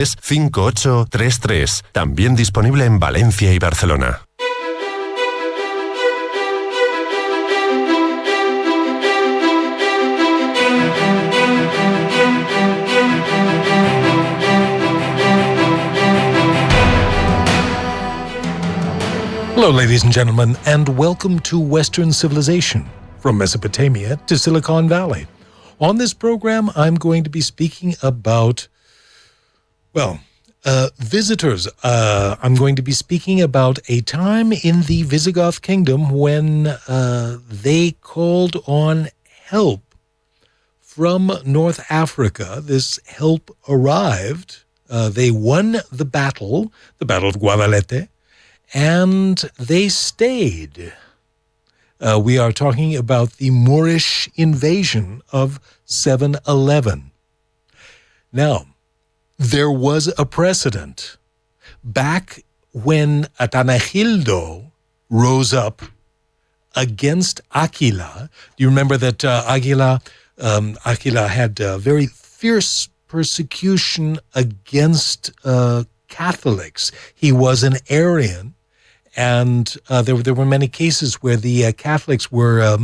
5833. También disponible en Valencia y Barcelona. Hello, ladies and gentlemen, and welcome to Western Civilization, from Mesopotamia to Silicon Valley. On this program, I'm going to be speaking about, visitors. I'm going to be speaking about a time in the Visigoth kingdom when they called on help from North Africa. This help arrived. They won the Battle of Guadalete, and they stayed. We are talking about the Moorish invasion of 711. Now, there was a precedent. Back when Atanagildo rose up against Aquila, do you remember that Aquila had very fierce persecution against Catholics? He was an Arian. And there were many cases where the Catholics were,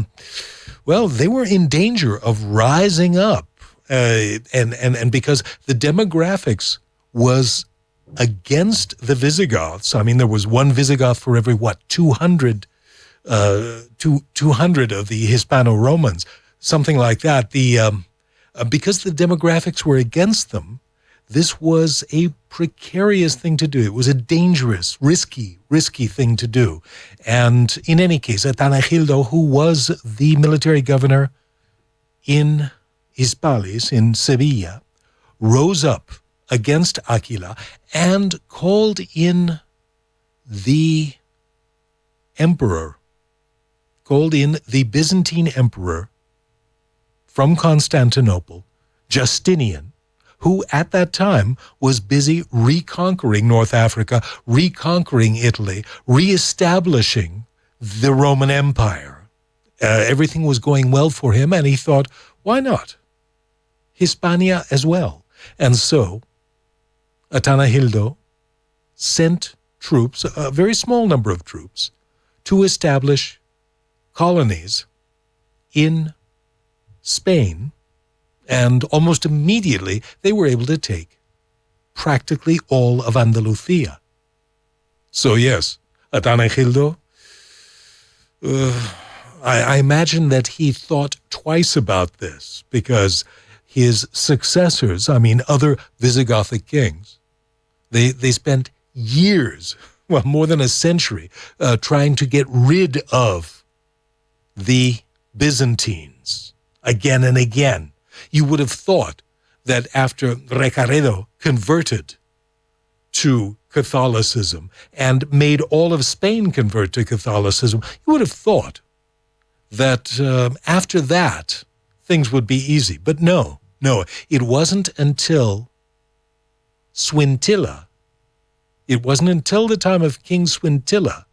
they were in danger of rising up. And because the demographics was against the Visigoths. I mean, there was one Visigoth for every, 200 of the Hispano-Romans, something like that. Because the demographics were against them, this was a precarious thing to do. It was a dangerous, risky thing to do. And in any case, Atanagildo, who was the military governor in Hispalis, in Sevilla, rose up against Aquila and called in the Byzantine emperor from Constantinople, Justinian, who at that time was busy reconquering North Africa, reconquering Italy, reestablishing the Roman Empire. Everything was going well for him, and he thought, why not? Hispania as well. And so Atanagildo sent troops, a very small number of troops, to establish colonies in Spain. And almost immediately, they were able to take practically all of Andalusia. So yes, Atanagildo, I imagine that he thought twice about this, because his successors, other Visigothic kings, they spent years, more than a century, trying to get rid of the Byzantines again and again. You would have thought that after Recaredo converted to Catholicism and made all of Spain convert to Catholicism, you would have thought that after that, things would be easy. But no, it wasn't until Swintilla, it wasn't until the time of King Swintilla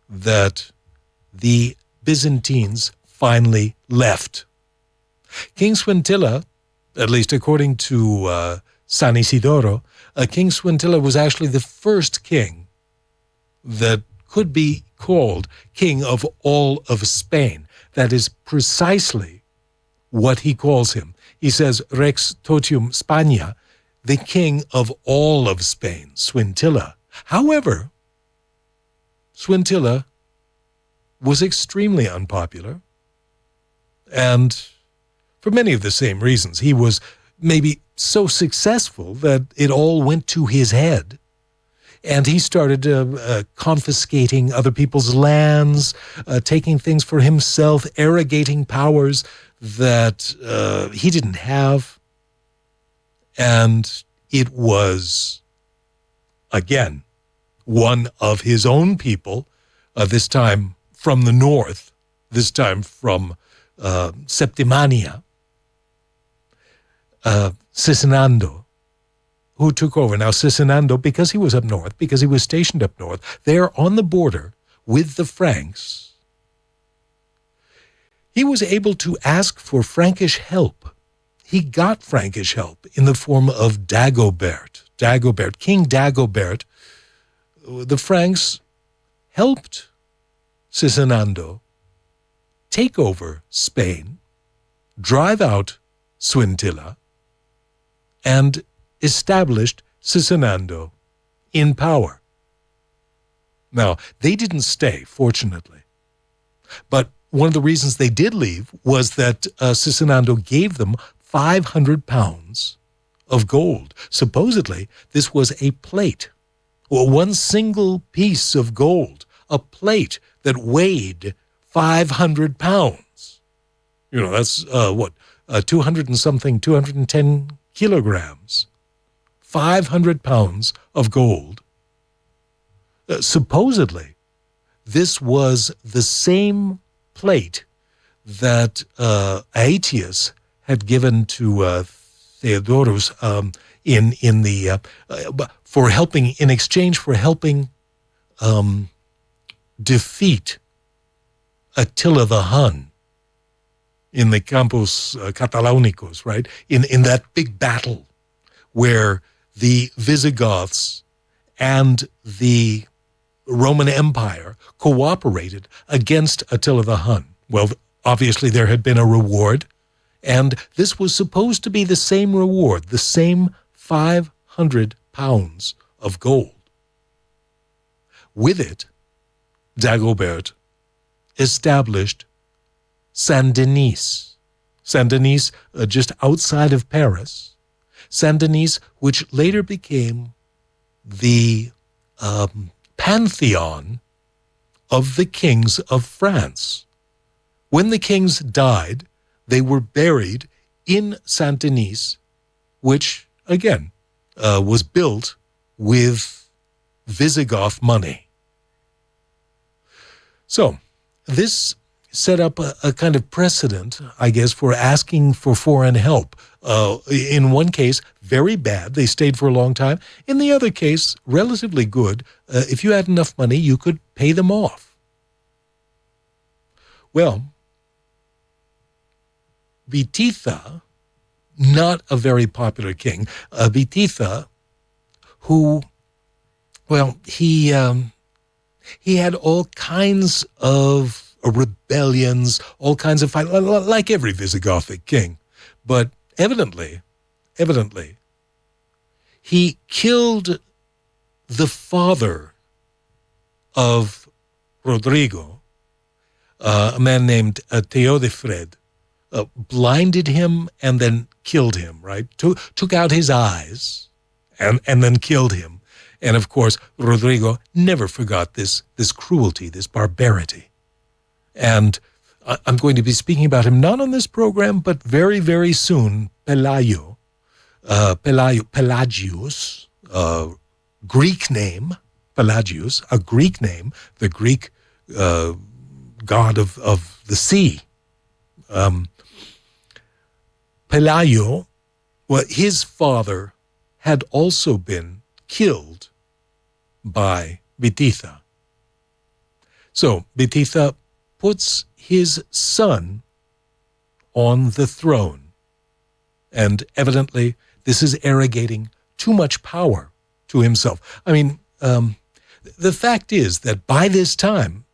that the Byzantines finally left. King Swintilla, at least according to San Isidoro, King Swintilla was actually the first king that could be called king of all of Spain. That is precisely what he calls him. He says, Rex totium Spania, the king of all of Spain, Swintilla. However, Swintilla was extremely unpopular, and for many of the same reasons. He was maybe so successful that it all went to his head. And he started confiscating other people's lands, taking things for himself, arrogating powers that he didn't have. And it was, again, one of his own people, this time from the north, this time from Septimania, Sisinando, who took over. Now, Sisinando, because he was up north, because he was stationed up north, there on the border with the Franks, he was able to ask for Frankish help he got Frankish help in the form of Dagobert. King Dagobert, the Franks helped Sisinando take over Spain, drive out Swintilla, and established Sisinando in power. Now, they didn't stay, fortunately. But one of the reasons they did leave was that Sisinando gave them 500 pounds of gold. Supposedly, this was a plate, or one single piece of gold, a plate that weighed 500 pounds. You know, that's 210 kilograms. 500 pounds of gold. Supposedly, this was the same plate that Aetius had given to Theodorus in exchange for helping defeat Attila the Hun in the Campus Catalaunicus, right? In that big battle where the Visigoths and the Roman Empire cooperated against Attila the Hun. Well, obviously there had been a reward, and this was supposed to be the same reward, the same 500 pounds of gold. With it, Dagobert established Saint-Denis. Saint-Denis, just outside of Paris. Saint-Denis, which later became the pantheon of the kings of France. When the kings died, they were buried in Saint-Denis, which, again, was built with Visigoth money. So, this set up a kind of precedent, I guess, for asking for foreign help. In one case, very bad. They stayed for a long time. In the other case, relatively good. If you had enough money, you could pay them off. Well, Bititha, not a very popular king, Bititha, who, well, he had all kinds of rebellions, all kinds of fights, like every Visigothic king. But evidently, he killed the father of Rodrigo, a man named Theodefred, blinded him and then killed him, right? Took out his eyes and then killed him. And of course, Rodrigo never forgot this cruelty, this barbarity. And I'm going to be speaking about him not on this program, but very, very soon. Pelagius, Greek name, Pelagius, a Greek name, the Greek god of the sea. Pelagius, well, his father had also been killed by Bititha. So Bititha puts his son on the throne. And evidently, this is arrogating too much power to himself. I mean, the fact is that by this time,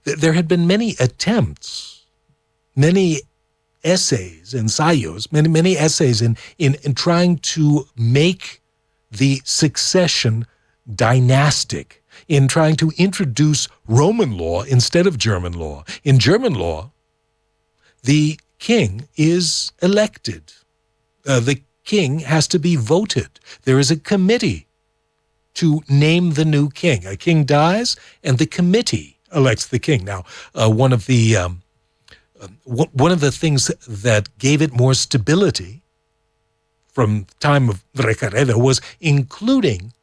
there had been many attempts, many essays, ensayos, many essays in trying to make the succession dynastic, in trying to introduce Roman law instead of German law. In German law, the king is elected. The king has to be voted. There is a committee to name the new king. A king dies, and the committee elects the king. Now, one of the things that gave it more stability from the time of Recaredo was including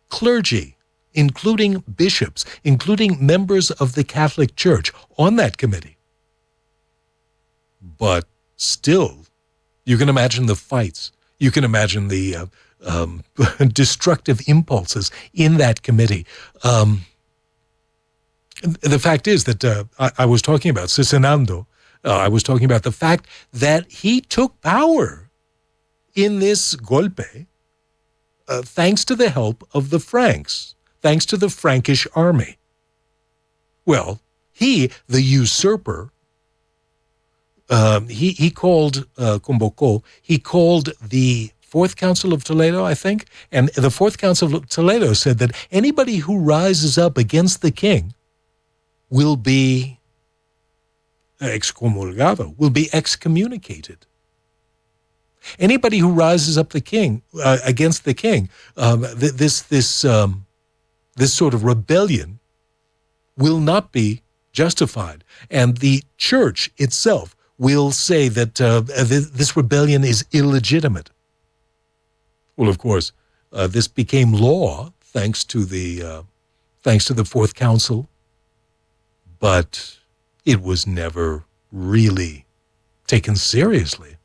clergy, including bishops, including members of the Catholic Church on that committee. But still, you can imagine the fights. You can imagine the destructive impulses in that committee. The fact is that I was talking about Sisinando. I was talking about the fact that he took power in this golpe thanks to the help of the Franks, thanks to the Frankish army. Well, he, the usurper, he convocó, he called the Fourth Council of Toledo, I think, and the Fourth Council of Toledo said that anybody who rises up against the king will be excomulgado, will be excommunicated. Anybody who rises up against the king, this sort of rebellion will not be justified, and the church itself will say that this rebellion is illegitimate. Well, of course, this became law thanks to the Fourth Council, but it was never really taken seriously.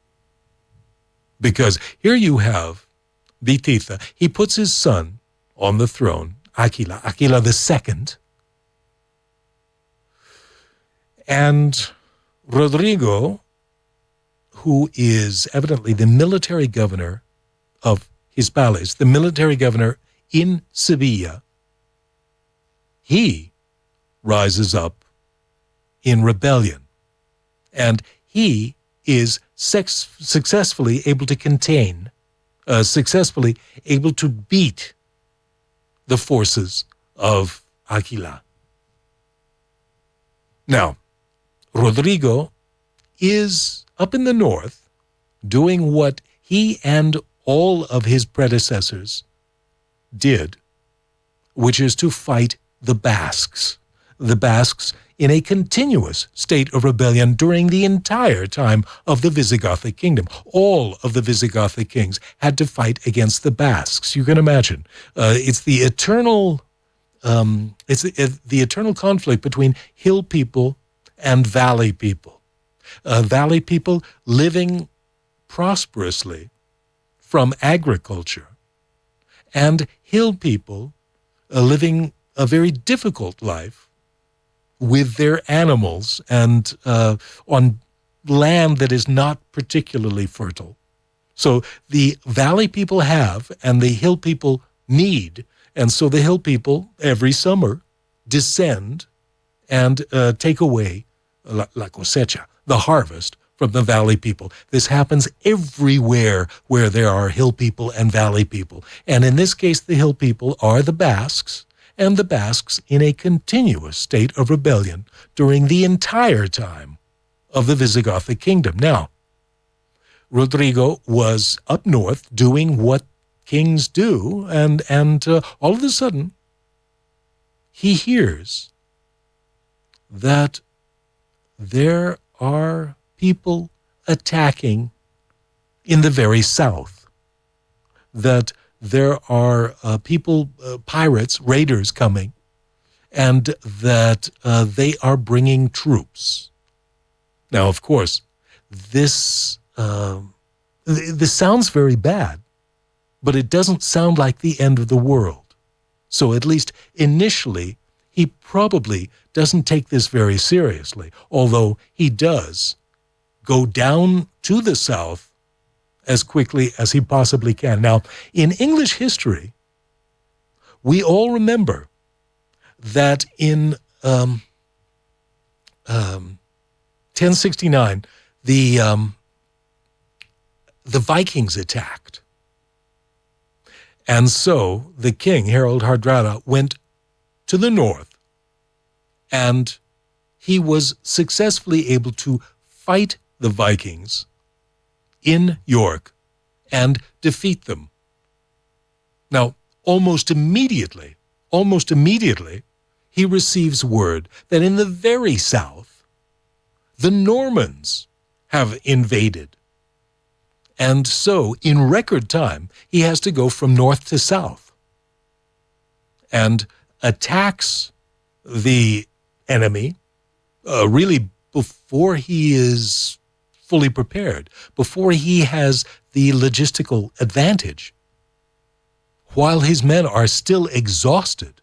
Because here you have Vititha. He puts his son on the throne, Aquila II, and Rodrigo, who is evidently the military governor of Hispales, the military governor in Sevilla, he rises up in rebellion, and he is successfully able to contain, successfully able to beat the forces of Aquila. Now, Rodrigo is up in the north doing what he and all of his predecessors did, which is to fight the Basques in a continuous state of rebellion during the entire time of the Visigothic kingdom. All of the Visigothic kings had to fight against the Basques. You can imagine. It's the eternal conflict between hill people and valley people. Valley people living prosperously from agriculture, and hill people living a very difficult life with their animals and on land that is not particularly fertile. So the valley people have and the hill people need, and so the hill people every summer descend and take away la cosecha, the harvest, from the valley people. This happens everywhere where there are hill people and valley people. And in this case, the hill people are the Basques, and the Basques in a continuous state of rebellion during the entire time of the Visigothic kingdom. Now, Rodrigo was up north doing what kings do, and all of a sudden, he hears that there are people attacking in the very south, that there are pirates, raiders coming, and that they are bringing troops. Now, of course, this sounds very bad, but it doesn't sound like the end of the world. So at least initially, he probably doesn't take this very seriously, although he does go down to the south as quickly as he possibly can. Now, in English history, we all remember that in 1069, the Vikings attacked. And so the king, Harold Hardrada, went to the north, and he was successfully able to fight the Vikings in York and defeat them. Now, almost immediately, he receives word that in the very south, the Normans have invaded. And so, in record time, he has to go from north to south and attacks the enemy really before he is fully prepared, before he has the logistical advantage, while his men are still exhausted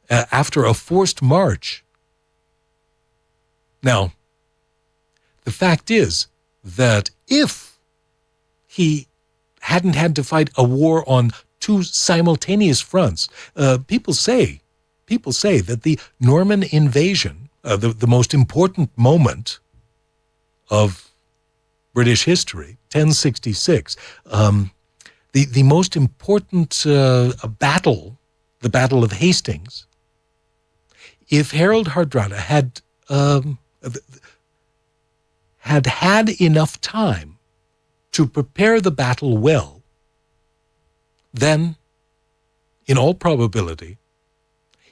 after a forced march. Now, The fact is that if he hadn't had to fight a war on two simultaneous fronts, people say that the Norman invasion, the most important moment of British history, 1066, the most important battle, the Battle of Hastings, if Harold Hardrada had enough time to prepare the battle well, then, in all probability,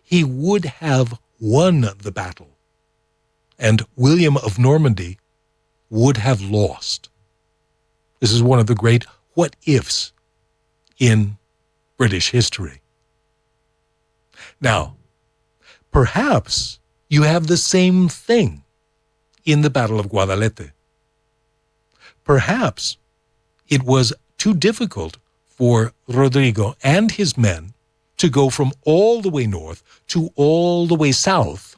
he would have won the battle, and William of Normandy would have lost. This is one of the great what-ifs in British history. Now, perhaps you have the same thing in the Battle of Guadalete. Perhaps it was too difficult for Rodrigo and his men to go from all the way north to all the way south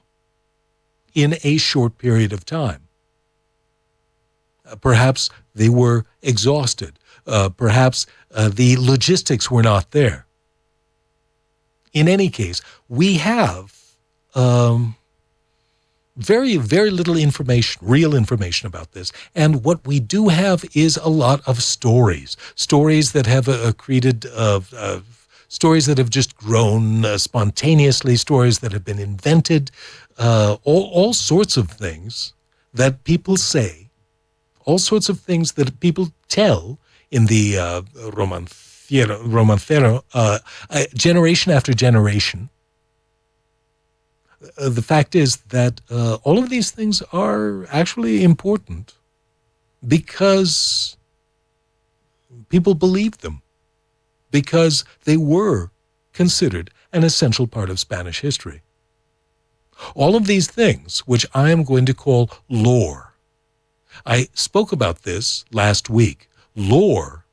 in a short period of time. Perhaps they were exhausted. Perhaps the logistics were not there. In any case, we have very, very little information, real information about this. And what we do have is a lot of stories that have accreted, stories that have just grown spontaneously, stories that have been invented, all sorts of things that people say, all sorts of things that people tell in the romancero, generation after generation. The fact is that all of these things are actually important because people believed them, because they were considered an essential part of Spanish history. All of these things, which I am going to call lore. I spoke about this last week. Lore,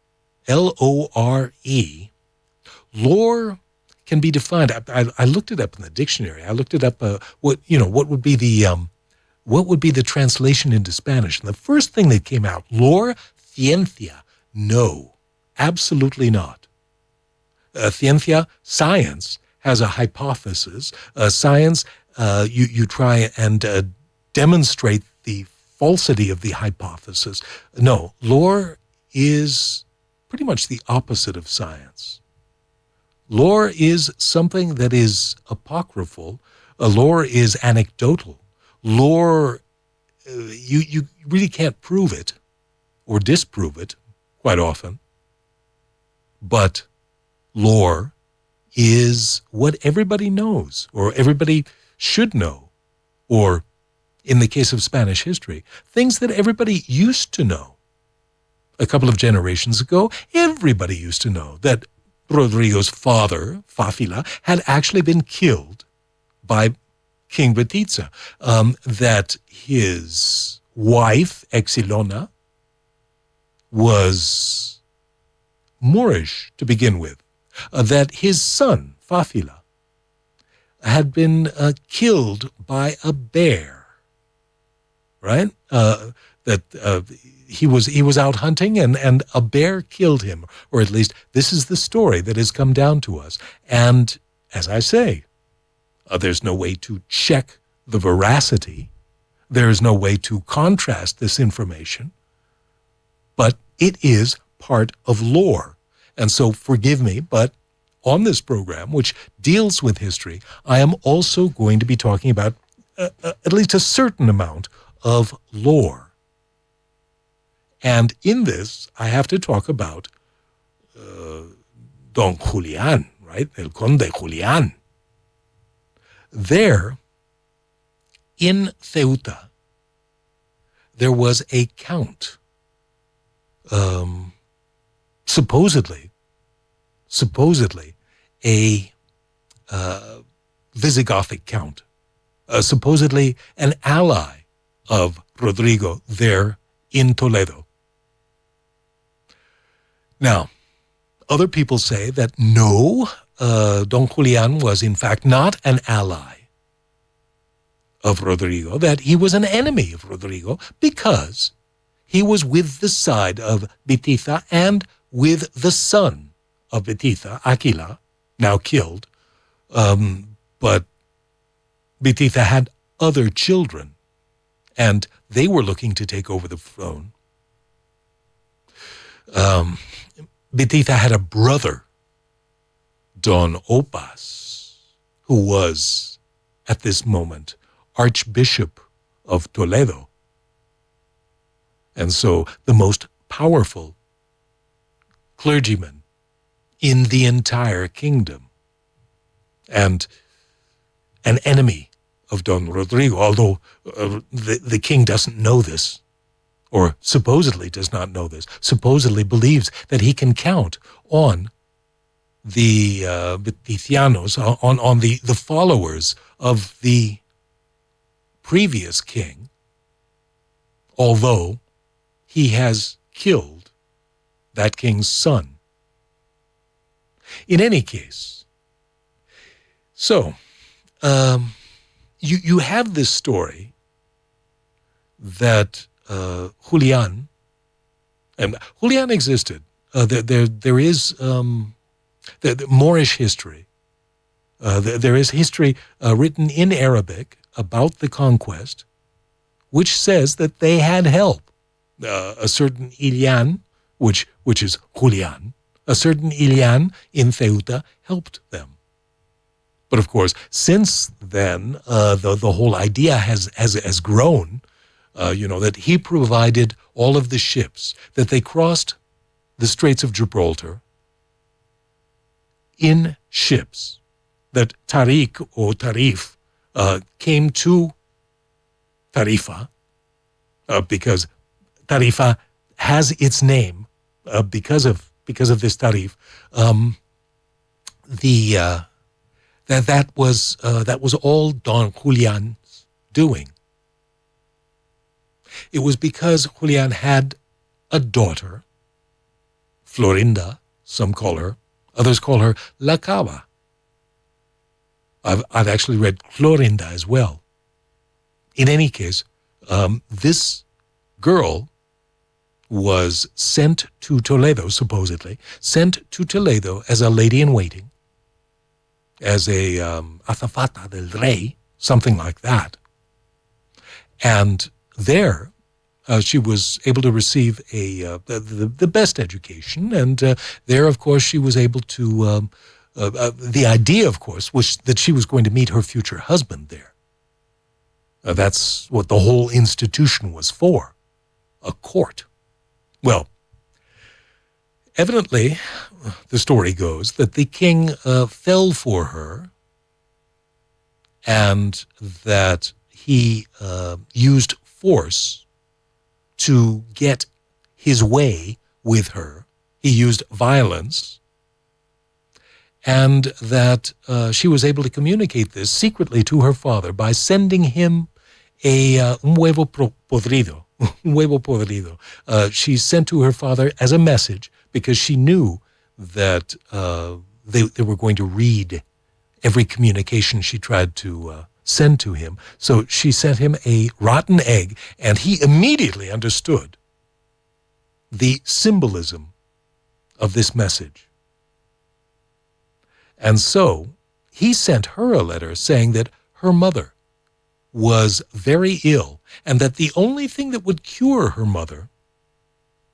L-O-R-E, lore can be defined. I looked it up in the dictionary. I looked it up. What would be the translation into Spanish? And the first thing that came out, lore, ciencia. No, absolutely not. Ciencia, science, has a hypothesis. Science, you try and demonstrate the falsity of the hypothesis. No, lore is pretty much the opposite of science. Lore is something that is apocryphal. Lore is anecdotal. Lore, you really can't prove it or disprove it quite often. But lore is what everybody knows, or everybody should know, or in the case of Spanish history, things that everybody used to know. A couple of generations ago, everybody used to know that Rodrigo's father, Fáfila, had actually been killed by King Betiza, that his wife, Exilona, was Moorish to begin with, that his son, Fáfila, had been killed by a bear, right? He was out hunting and a bear killed him, or at least this is the story that has come down to us. And as I say, there's no way to check the veracity. There's no way to contrast this information, but it is part of lore. And so forgive me, but on this program, which deals with history, I am also going to be talking about at least a certain amount of lore. And in this, I have to talk about Don Julián, right? El Conde Julián. There, in Ceuta, there was a count, supposedly a Visigothic count, supposedly an ally of Rodrigo there in Toledo. Now, other people say that no, Don Julián was in fact not an ally of Rodrigo, that he was an enemy of Rodrigo because he was with the side of Bititha and with the son of Bititha, Aquila, now killed. But Bititha had other children, and they were looking to take over the throne. Bititha had a brother, Don Opas, who was, at this moment, Archbishop of Toledo. And so the most powerful clergyman in the entire kingdom, and an enemy of Don Rodrigo, although the king doesn't know this, or supposedly does not know this, supposedly believes that he can count on the Bitithianos, on the followers of the previous king, although he has killed that king's son. In any case, so you have this story that Julian, and Julian existed. There is the Moorish history. There is history written in Arabic about the conquest, which says that they had help. A certain Ilian, which is Julian, a certain Ilian in Ceuta helped them. But of course, since then, the whole idea has grown. That he provided all of the ships, that they crossed the Straits of Gibraltar in ships, that Tariq or Tarif came to Tarifa, because Tarifa has its name because of this Tarif. That was all Don Julian's doing. It was because Julian had a daughter, Florinda, some call her, others call her La Cava. I've actually read Clorinda as well. In any case, this girl was sent to Toledo, supposedly, sent to Toledo as a lady-in-waiting, as a azafata del rey, something like that. And there, she was able to receive the best education, and there, of course, she was able to. The idea, of course, was that she was going to meet her future husband there. That's what the whole institution was for, a court. Well, evidently, the story goes that the king fell for her, and that he used force to get his way with her. He used violence, and that she was able to communicate this secretly to her father by sending him un huevo podrido. Un huevo podrido. She sent to her father as a message because she knew that they were going to read every communication she tried to send to him. So she sent him a rotten egg, and he immediately understood the symbolism of this message. And so he sent her a letter saying that her mother was very ill, and that the only thing that would cure her mother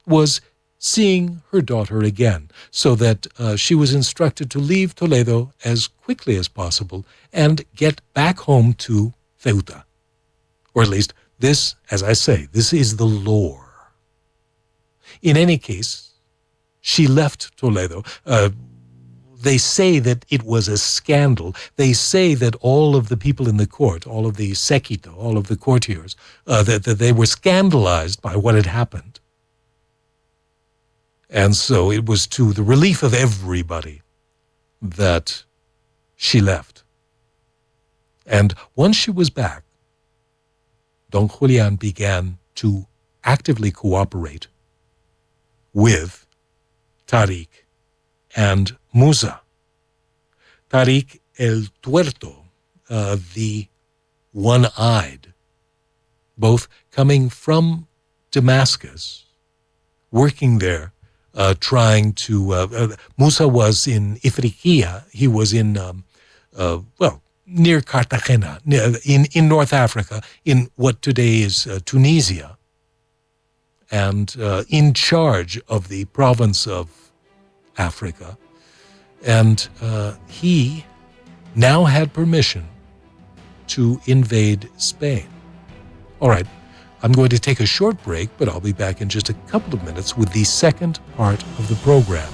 was seeing her daughter again, so that she was instructed to leave Toledo as quickly as possible and get back home to Ceuta. Or at least this, as I say, this is the lore. In any case, she left Toledo. They say that it was a scandal. They say that all of the people in the court, all of the séquito, all of the courtiers, that they were scandalized by what had happened. And so it was to the relief of everybody that she left. And once she was back, Don Julian began to actively cooperate with Tariq and Musa. Tariq el Tuerto, the one-eyed, both coming from Damascus, working there, trying to... Musa was in Ifriqiya. He was in, near Cartagena, in North Africa, in what today is Tunisia, and in charge of the province of Africa. And he now had permission to invade Spain. All right, I'm going to take a short break, but I'll be back in just a couple of minutes with the second part of the program.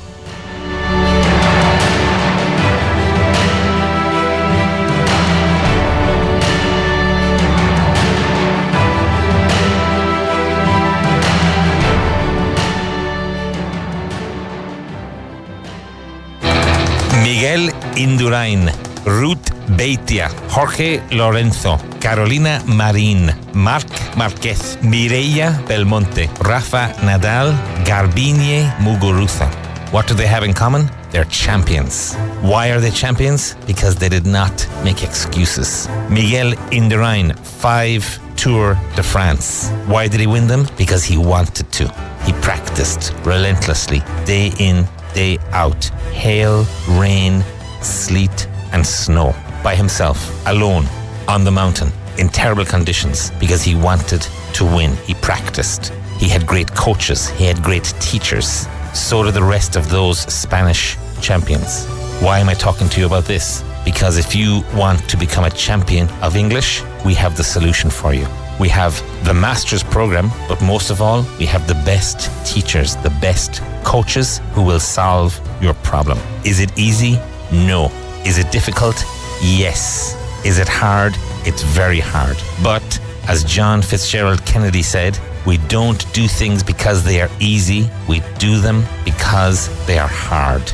Miguel Indurain, Ruth Beitia, Jorge Lorenzo, Carolina Marín, Marc Márquez, Mireia Belmonte, Rafa Nadal, Garbiñe Muguruza. What do they have in common? They're champions. Why are they champions? Because they did not make excuses. Miguel Indurain, 5 Tour de France. Why did he win them? Because he wanted to. He practiced relentlessly, day in, day out. Hail, rain, sleet, and snow. By himself, alone, on the mountain, in terrible conditions, because he wanted to win. He practiced. He had great coaches. He had great teachers. So did the rest of those Spanish champions. Why am I talking to you about this? Because if you want to become a champion of English, we have the solution for you. We have the master's program, but most of all, we have the best teachers, the best coaches who will solve your problem. Is it easy? No. Is it difficult? Yes. Is it hard? It's very hard. But as John Fitzgerald Kennedy said, we don't do things because they are easy. We do them because they are hard.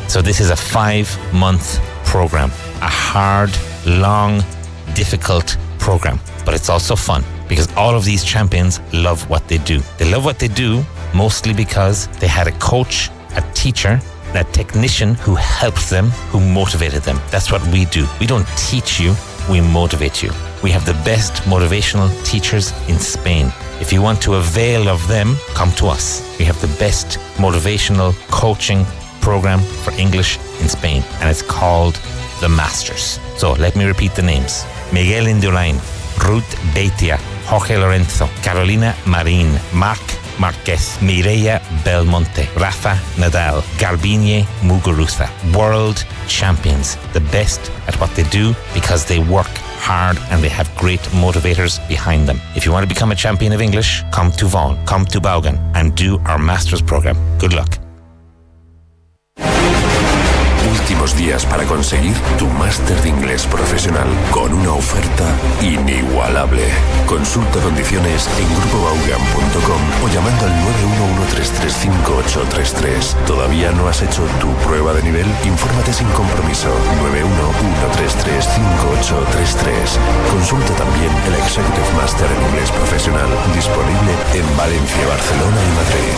So this is a 5-month program, a hard, long, difficult program. But it's also fun because all of these champions love what they do. They love what they do mostly because they had a coach, a teacher, a technician who helped them, who motivated them. That's what we do. We don't teach you, we motivate you. We have the best motivational teachers in Spain. If you want to avail of them, come to us. We have the best motivational coaching program for English in Spain, and it's called The Masters. So let me repeat the names. Miguel Indurain, Ruth Beitia, Jorge Lorenzo, Carolina Marín, Marc Márquez, Mireia Belmonte, Rafa Nadal, Garbiñe Muguruza. World champions, the best at what they do because they work hard and they have great motivators behind them. If you want to become a champion of English, come to Vaughan, come to Vaughan and do our master's program. Good luck. Últimos días para conseguir tu máster de inglés profesional con una oferta inigualable. Consulta condiciones en grupobaugan.com o llamando al 911335833. ¿Todavía no has hecho tu prueba de nivel? Infórmate sin compromiso. 911335833. Consulta también el Executive Master en inglés profesional disponible en Valencia, Barcelona y Madrid.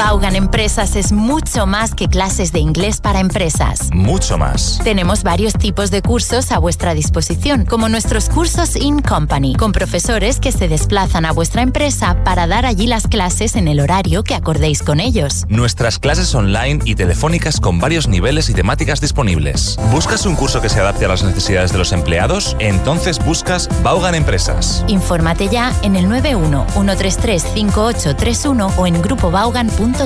Vaughan Empresas es mucho más que clases de inglés para empresas. Mucho más. Tenemos varios tipos de cursos a vuestra disposición, como nuestros cursos In Company, con profesores que se desplazan a vuestra empresa para dar allí las clases en el horario que acordéis con ellos. Nuestras clases online y telefónicas con varios niveles y temáticas disponibles. ¿Buscas un curso que se adapte a las necesidades de los empleados? Entonces buscas Vaughan Empresas. Infórmate ya en el 91-133-5831 o en grupobaugan.com.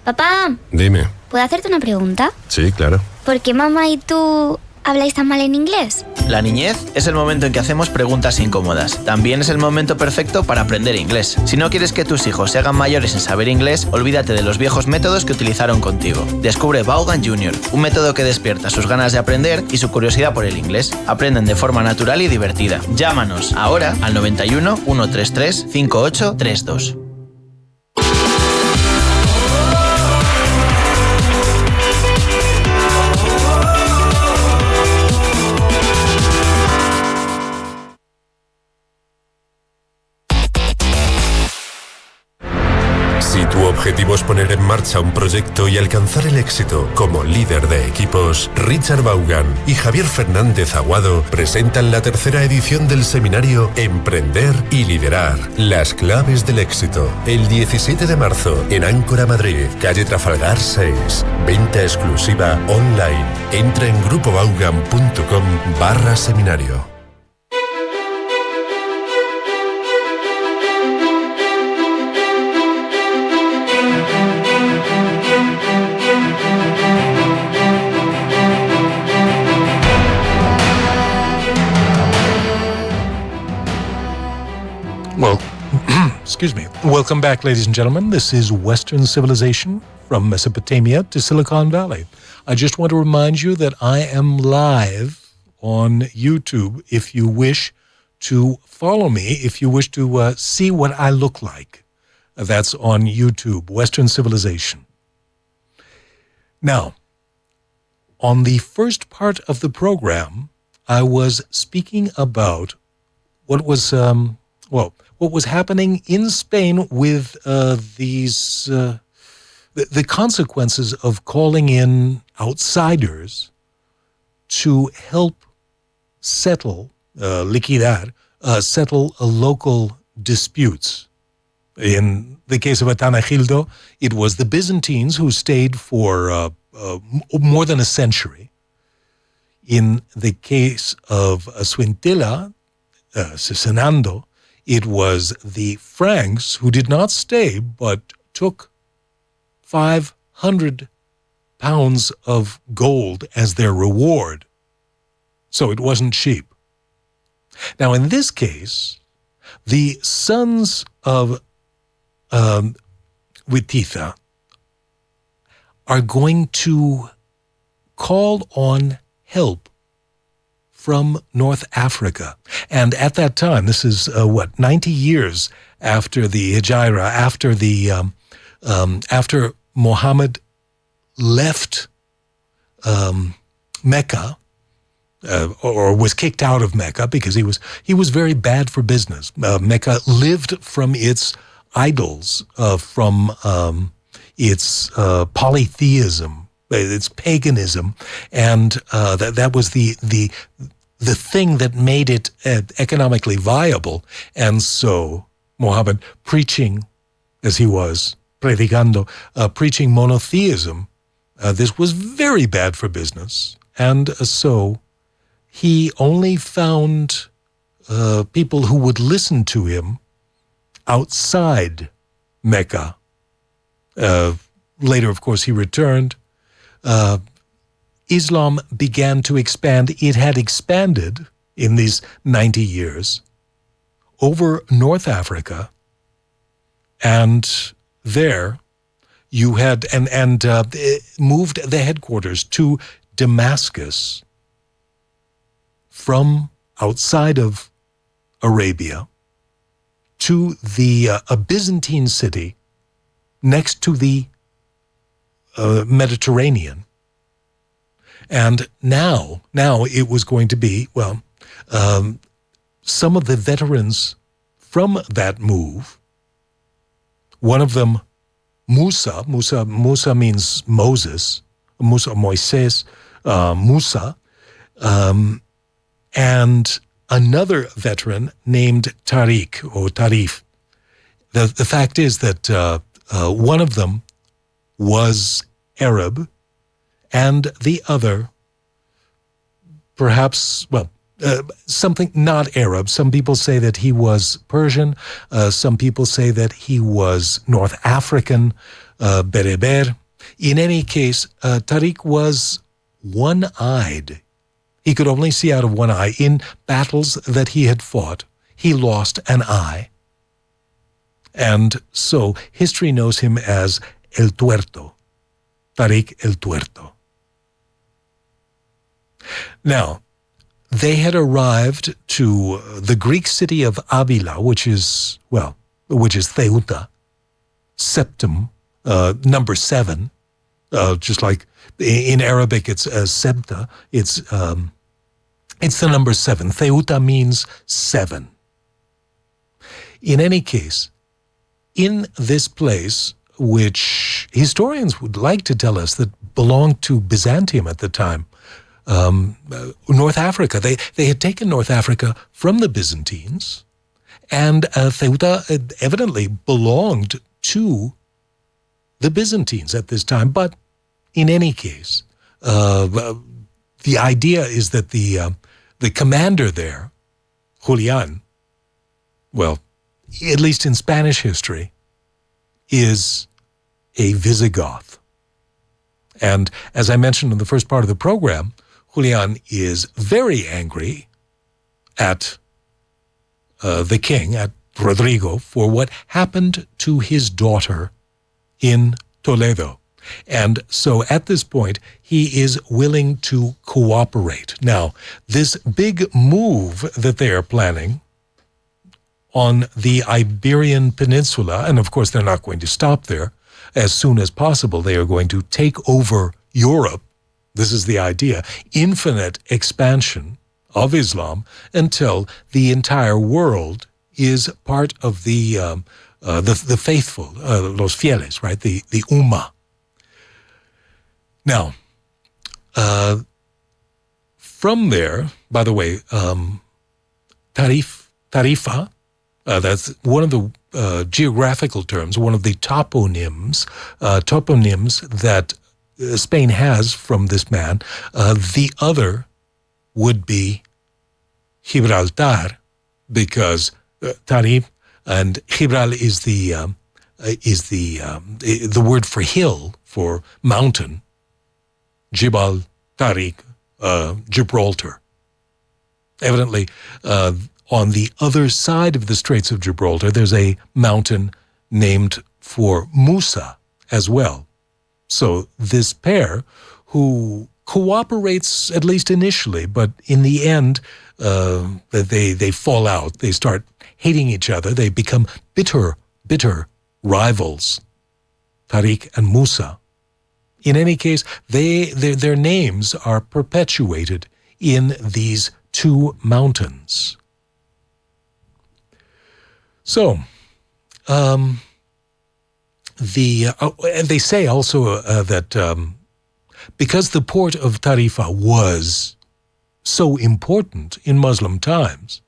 Papá, Dime. ¿puedo hacerte una pregunta? Sí, claro. ¿Por qué mamá y tú habláis tan mal en inglés? La niñez es el momento en que hacemos preguntas incómodas. También es el momento perfecto para aprender inglés. Si no quieres que tus hijos se hagan mayores en saber inglés, olvídate de los viejos métodos que utilizaron contigo. Descubre Vaughan Junior, un método que despierta sus ganas de aprender y su curiosidad por el inglés. Aprenden de forma natural y divertida. Llámanos ahora al 91 133 5832. Si tu objetivo es poner en marcha un proyecto y alcanzar el éxito como líder de equipos, Richard Vaughan y Javier Fernández Aguado presentan la tercera edición del seminario Emprender y Liderar, las claves del éxito. El 17 de marzo en Áncora, Madrid, calle Trafalgar 6. Venta exclusiva online. Entra en grupobaugan.com/seminario. Well, excuse me. Welcome back, ladies and gentlemen. This is Western Civilization from Mesopotamia to Silicon Valley. I just want to remind you that I am live on YouTube if you wish to follow me, if you wish to see what I look like. That's on YouTube, Western Civilization. Now, on the first part of the program, I was speaking about what was happening in Spain with the consequences of calling in outsiders to help settle, liquidar, settle local disputes. In the case of Atanagildo, it was the Byzantines who stayed for more than a century. In the case of Suintila, Cesenando, it was the Franks who did not stay, but took 500 pounds of gold as their reward. So it wasn't cheap. Now, in this case, the sons of Wititha are going to call on help from North Africa. And at that time, this is 90 years after the Hijra, after Muhammad left Mecca, or was kicked out of Mecca because he was very bad for business. Mecca lived from its idols, from its polytheism, its paganism, and that was the thing that made it economically viable. And so Muhammad, preaching, as he was, predicando, preaching monotheism, this was very bad for business. And so he only found people who would listen to him outside Mecca. Later, of course, he returned. Islam began to expand. It had expanded in these 90 years over North Africa, and there you had moved the headquarters to Damascus from outside of Arabia to a Byzantine city next to the Mediterranean. And now it was going to be, some of the veterans from that move, one of them, Musa means Moses, Moises, Musa, and another veteran named Tariq or Tarif. The fact is that one of them was Arab, and the other, perhaps, something not Arab. Some people say that he was Persian. Some people say that he was North African, Bereber. In any case, Tariq was one-eyed. He could only see out of one eye. In battles that he had fought, he lost an eye. And so history knows him as El Tuerto, Tariq El Tuerto. Now, they had arrived to the Greek city of Avila, which is Ceuta, septum, number 7, just like in Arabic it's Sebta, it's the number 7. Ceuta means 7. In any case, in this place, which historians would like to tell us that belonged to Byzantium at the time. North Africa. They had taken North Africa from the Byzantines, and Ceuta evidently belonged to the Byzantines at this time. But in any case, the idea is that the commander there, Julian, well, at least in Spanish history, is a Visigoth. And as I mentioned in the first part of the program, Julian is very angry at the king, at Rodrigo, for what happened to his daughter in Toledo. And so at this point, he is willing to cooperate. Now, this big move that they are planning on the Iberian Peninsula, and of course they're not going to stop there. As soon as possible, they are going to take over Europe. This is the idea. Infinite expansion of Islam until the entire world is part of the faithful, los fieles, right? The Ummah. Now, from there, by the way, Tarifa, that's one of the geographical terms, one of the toponyms that Spain has from this man. The other would be Gibraltar, because Tarif and Gibral is the word for hill, for mountain. Jibal Tariq, Gibraltar. Evidently, on the other side of the Straits of Gibraltar, there's a mountain named for Musa as well. So this pair, who cooperates at least initially, but in the end, they fall out. They start hating each other. They become bitter rivals, Tariq and Musa. In any case, their names are perpetuated in these two mountains. So, and they say also that because the port of Tarifa was so important in Muslim times,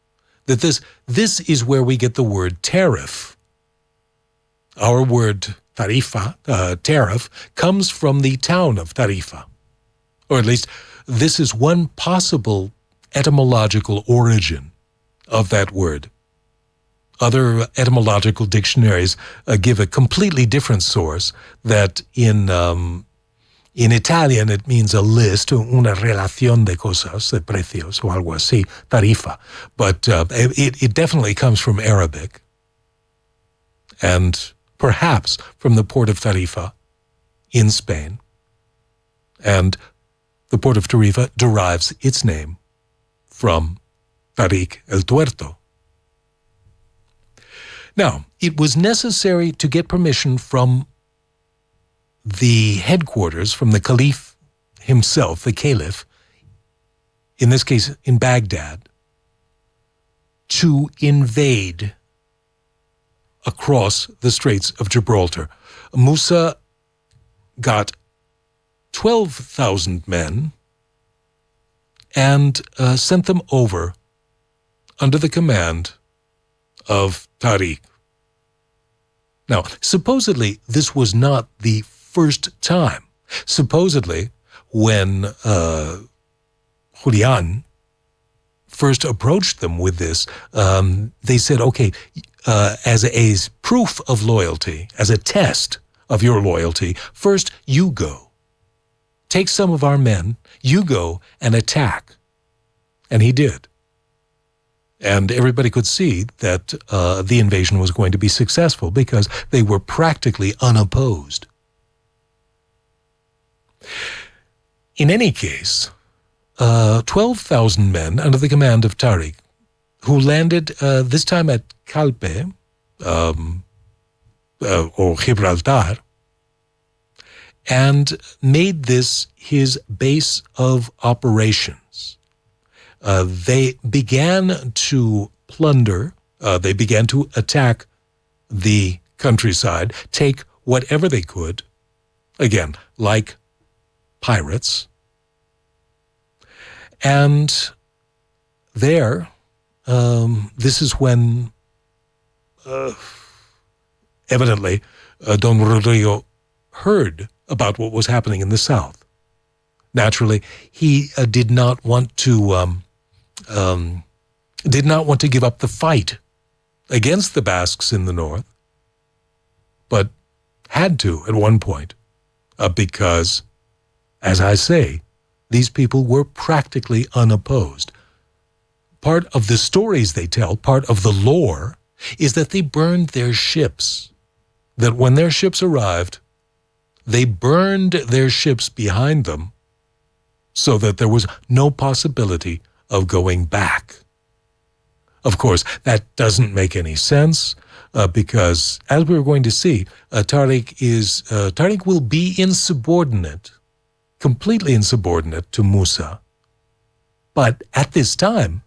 that this is where we get the word tariff. Our word Tarifa, tariff, comes from the town of Tarifa. Or at least this is one possible etymological origin of that word. Other etymological dictionaries give a completely different source, that in Italian it means a list, una relación de cosas, de precios, o algo así, tarifa. But it definitely comes from Arabic, and perhaps from the port of Tarifa in Spain. And the port of Tarifa derives its name from Tariq el Tuerto. Now, it was necessary to get permission from the headquarters, from the Caliph himself, the Caliph, in this case in Baghdad, to invade across the Straits of Gibraltar. Musa got 12,000 men and sent them over under the command of Tariq. Now, supposedly, this was not the first time. Supposedly, when Julian first approached them with this, they said, okay, as a proof of loyalty, as a test of your loyalty, first you go. Take some of our men, you go and attack. And he did. And everybody could see that the invasion was going to be successful because they were practically unopposed. In any case, 12,000 men under the command of Tariq, who landed this time at Calpe, or Gibraltar, and made this his base of operations. They began to plunder, they began to attack the countryside, take whatever they could, again, like pirates. And there, this is when, evidently, Don Rodrigo heard about what was happening in the south. Naturally, he did not want to give up the fight against the Basques in the north, but had to at one point, because, as I say, these people were practically unopposed. Part of the stories they tell, part of the lore, is that they burned their ships. That when their ships arrived, they burned their ships behind them so that there was no possibility of going back. Of course, that doesn't make any sense because, as we were going to see, Tariq will be insubordinate, completely insubordinate to Musa. But at this time,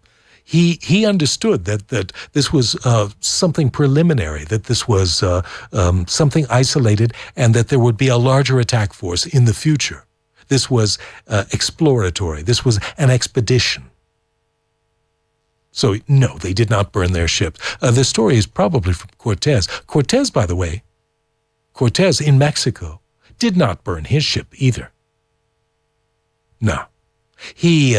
he understood that this was something preliminary, that this was something isolated, and that there would be a larger attack force in the future. This was exploratory. This was an expedition. So, no, they did not burn their ships. The story is probably from Cortés. Cortés, by the way, Cortés in Mexico did not burn his ship either. No. He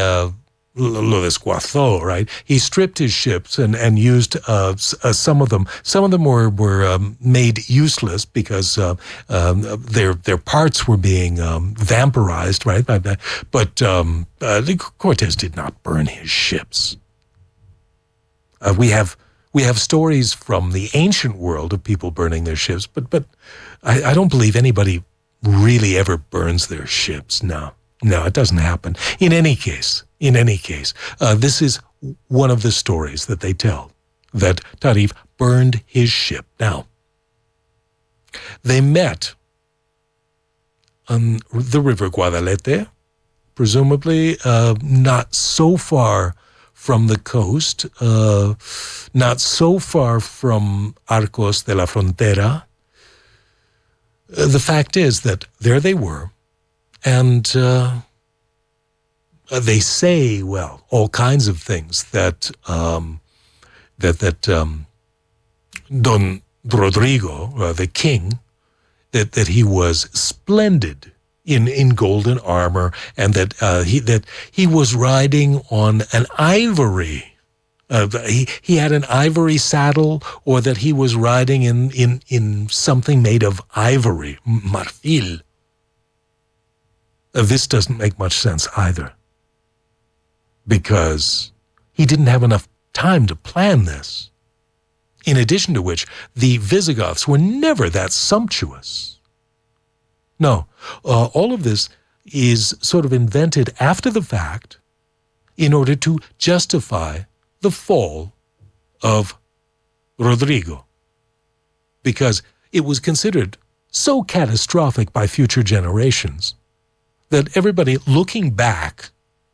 lo desguazó, right? He stripped his ships and used some of them. Some of them were made useless because their parts were being vampirized, right? But Cortés did not burn his ships. We have stories from the ancient world of people burning their ships, but I don't believe anybody really ever burns their ships. No, it doesn't happen. In any case, this is one of the stories that they tell, that Tarif burned his ship. Now, they met on the river Guadalete, presumably not so far from the coast, not so far from Arcos de la Frontera. The fact is that there they were, and they say, well, all kinds of things that Don Rodrigo, the king, that he was splendid in golden armor, and that he was riding on an ivory. He had an ivory saddle, or that he was riding in something made of ivory, marfil. This doesn't make much sense either, because he didn't have enough time to plan this. In addition to which, the Visigoths were never that sumptuous. No, all of this is sort of invented after the fact in order to justify the fall of Rodrigo, because it was considered so catastrophic by future generations that everybody looking back,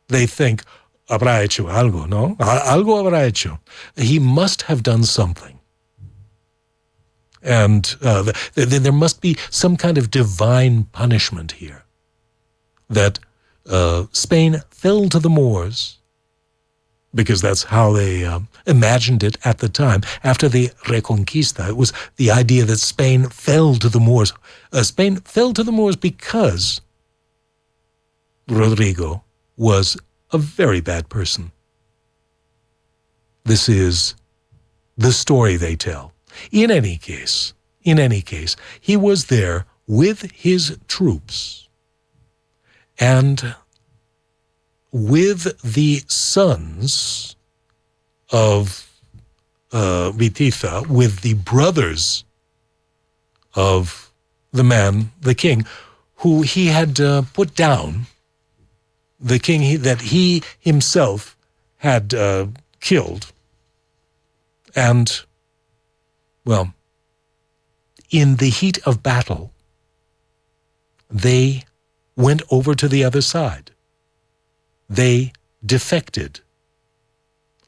they think, habrá hecho algo, no? Algo habrá hecho. He must have done something. And there must be some kind of divine punishment here, that Spain fell to the Moors, because that's how they imagined it at the time. After the Reconquista, it was the idea that Spain fell to the Moors. Spain fell to the Moors because Rodrigo was a very bad person. This is the story they tell. In any case, he was there with his troops and with the sons of Vititha, with the brothers of the man, the king, who he had put down, the king that he himself had killed. And, well, in the heat of battle, they went over to the other side. They defected.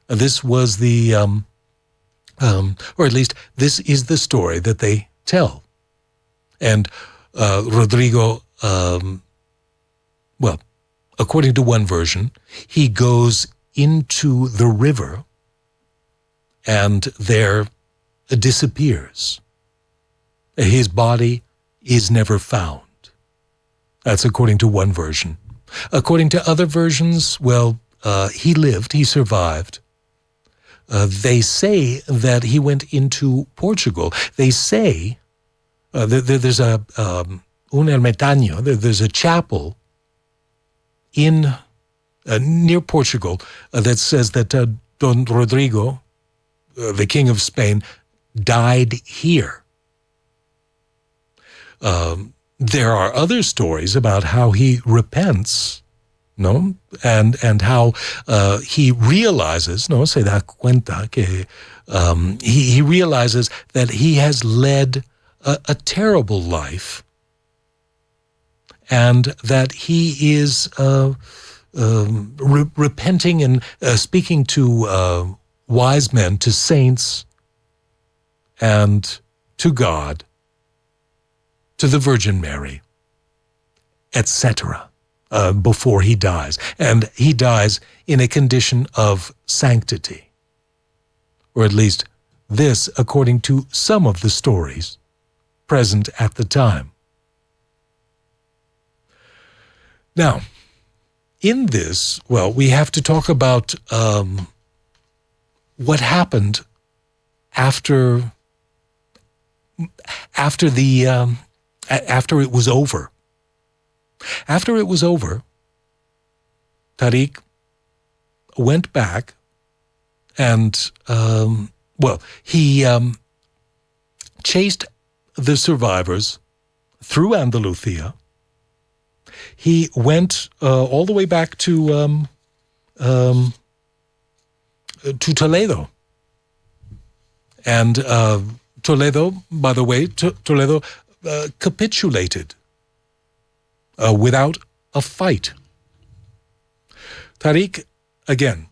This was the, or at least this is the story that they tell. And Rodrigo, according to one version, he goes into the river and there disappears. His body is never found. That's according to one version. According to other versions, he lived, he survived. They say that he went into Portugal. They say there's un ermitaño, there's a chapel in near Portugal that says that Don Rodrigo, the King of Spain, died here. There are other stories about how he repents, no, and how he realizes, no, se da cuenta que he realizes that he has led a terrible life, and that he is repenting and speaking to wise men, to saints, and to God, to the Virgin Mary, etc., before he dies. And he dies in a condition of sanctity, or at least this according to some of the stories present at the time. Now, in this, we have to talk about what happened after it was over. After it was over, Tariq went back and, he chased the survivors through Andalusia. He went all the way back to Toledo. And Toledo, by the way, Toledo capitulated without a fight. Tariq, again,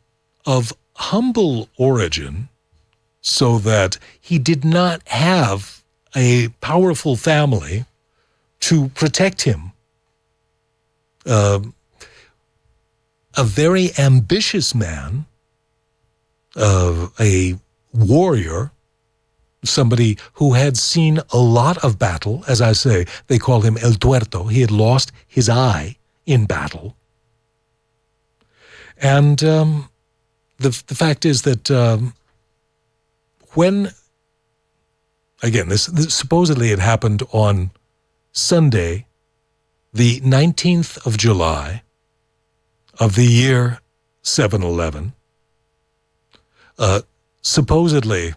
of humble origin, so that he did not have a powerful family to protect him. A very ambitious man, a warrior, somebody who had seen a lot of battle. As I say, they call him El Tuerto. He had lost his eye in battle. And the fact is that when, again, this supposedly it happened on Sunday, the 19th of July of the year 711, supposedly,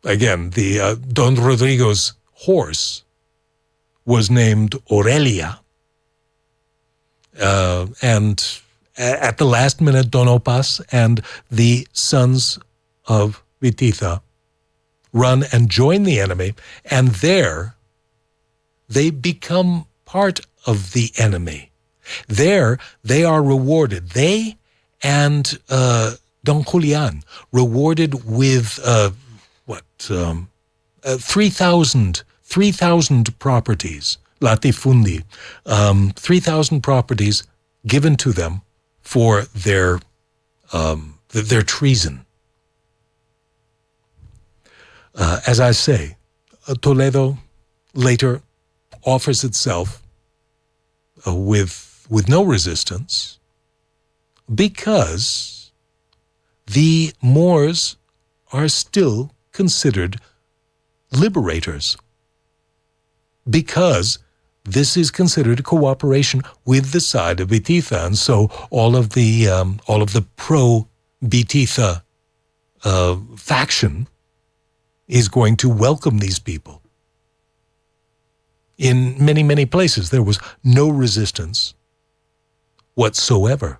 again, the Don Rodrigo's horse was named Aurelia, and at the last minute, Don Opas and the sons of Vititha run and join the enemy, and there they become part of the enemy. There they are rewarded. They and Don Julian rewarded with 3,000 properties, latifundi, 3,000 properties given to them for their treason. As I say, Toledo later offers itself with no resistance, because the Moors are still considered liberators, because this is considered cooperation with the side of Vititha, and so all of the pro-Vititha faction is going to welcome these people. In many, many places, there was no resistance whatsoever.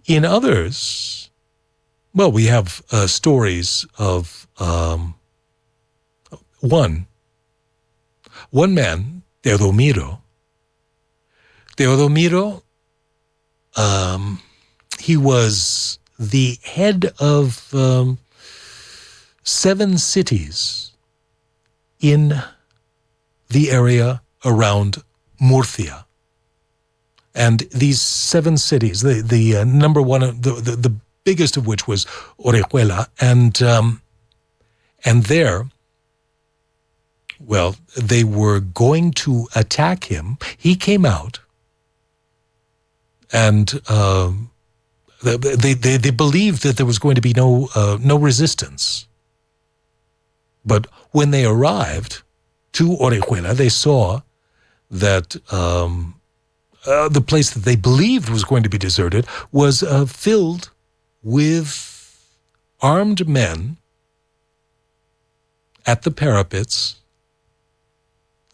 In others, we have stories of one man, Teodomiro. Teodomiro, he was the head of 7 cities in the area around Murcia. And these 7 cities, the number one, the biggest of which was Orihuela, and there, well, they were going to attack him. He came out, and they believed that there was going to be no resistance. But when they arrived to Orihuela, they saw that the place that they believed was going to be deserted was filled with armed men at the parapets,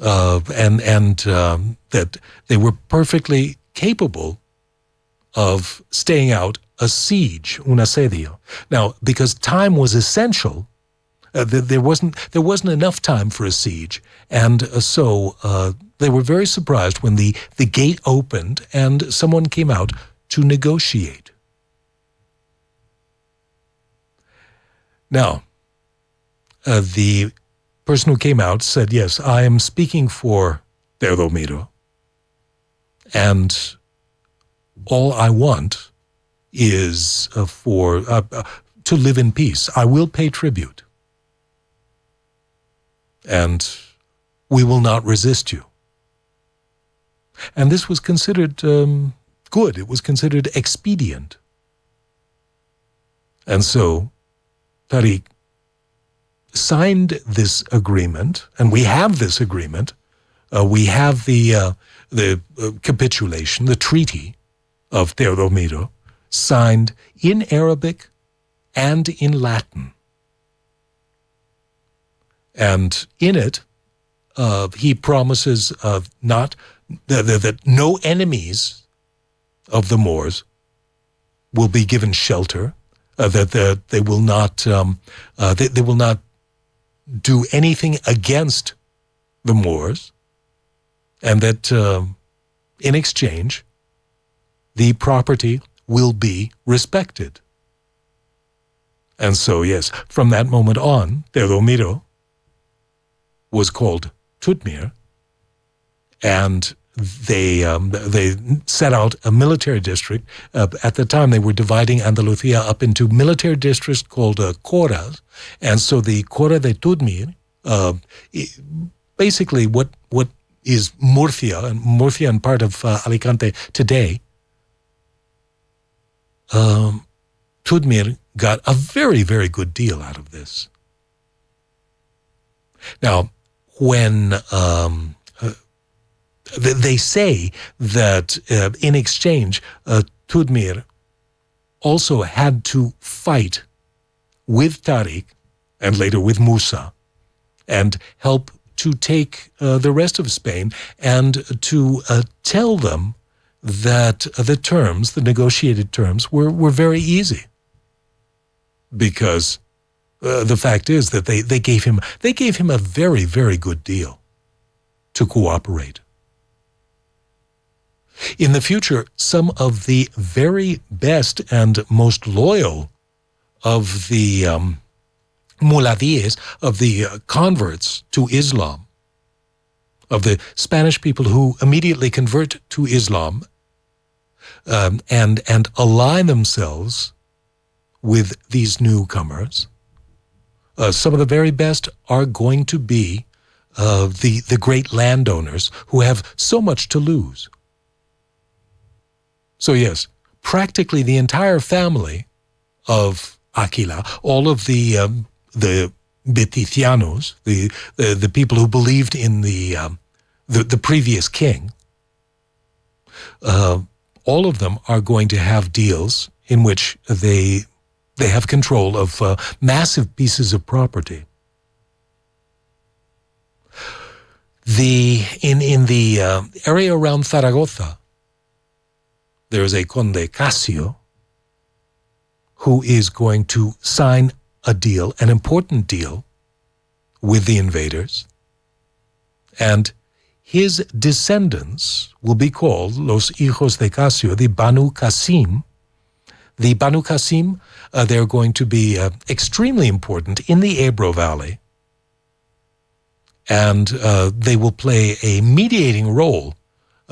and that they were perfectly capable of staying out a siege, un asedio. Now, because time was essential, there wasn't enough time for a siege, and so they were very surprised when the gate opened and someone came out to negotiate. Now, the person who came out said, "Yes, I am speaking for Teodomiro, and all I want is to live in peace. I will pay tribute, and we will not resist you." And this was considered good. It was considered expedient. And so Tariq signed this agreement, and we have this agreement. We have the capitulation, the treaty of Teodomiro, signed in Arabic and in Latin. And in it, he promises that no enemies of the Moors will be given shelter, that they will not they will not do anything against the Moors, and that in exchange, the property will be respected. And so, yes, from that moment on, Teodomiro was called Tudmir, and they set out a military district. At the time, they were dividing Andalusia up into military districts called coras, and so the Cora de Tudmir, basically what is Murcia and part of Alicante today, Tudmir got a very, very good deal out of this. Now, when they say that in exchange, Tudmir also had to fight with Tariq and later with Musa and help to take the rest of Spain and to tell them that the negotiated terms were very easy. Because the fact is that they gave him a very, very good deal to cooperate. In the future, some of the very best and most loyal of the muladíes, of the converts to Islam, of the Spanish people who immediately convert to Islam and align themselves with these newcomers, some of the very best are going to be the great landowners who have so much to lose. So yes, practically the entire family of Aquila, all of the Beticianos, the people who believed in the previous king, all of them are going to have deals in which they have control of massive pieces of property. In the area around Zaragoza, there is a Conde Casio who is going to sign a deal, an important deal, with the invaders, and his descendants will be called Los Hijos de Casio, the Banu Qasim. The Banu Qasim, they're going to be extremely important in the Ebro Valley. And they will play a mediating role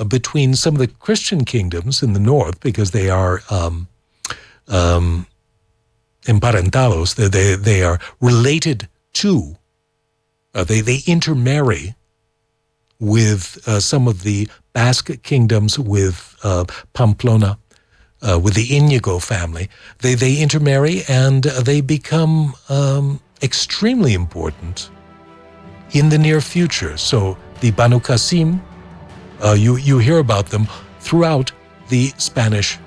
between some of the Christian kingdoms in the north, because they are emparentados. They are related to, they intermarry with some of the Basque kingdoms, with Pamplona, with the Íñigo family. They intermarry, and they become extremely important in the near future. So the Banu Qasim, you hear about them throughout the Spanish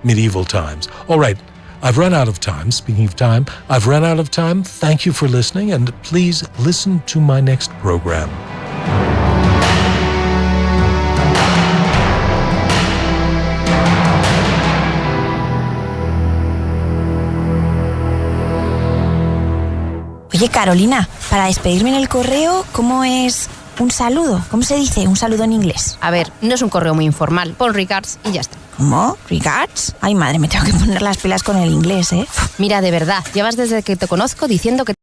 medieval times. All right, I've run out of time. Speaking of time, I've run out of time. Thank you for listening, and please listen to my next program. Oye, Carolina, para despedirme en el correo, ¿cómo es un saludo? ¿Cómo se dice un saludo en inglés? A ver, no es un correo muy informal. Pon regards y ya está. ¿Cómo? ¿Regards? Ay, madre, me tengo que poner las pilas con el inglés, ¿eh? Mira, de verdad, llevas desde que te conozco diciendo que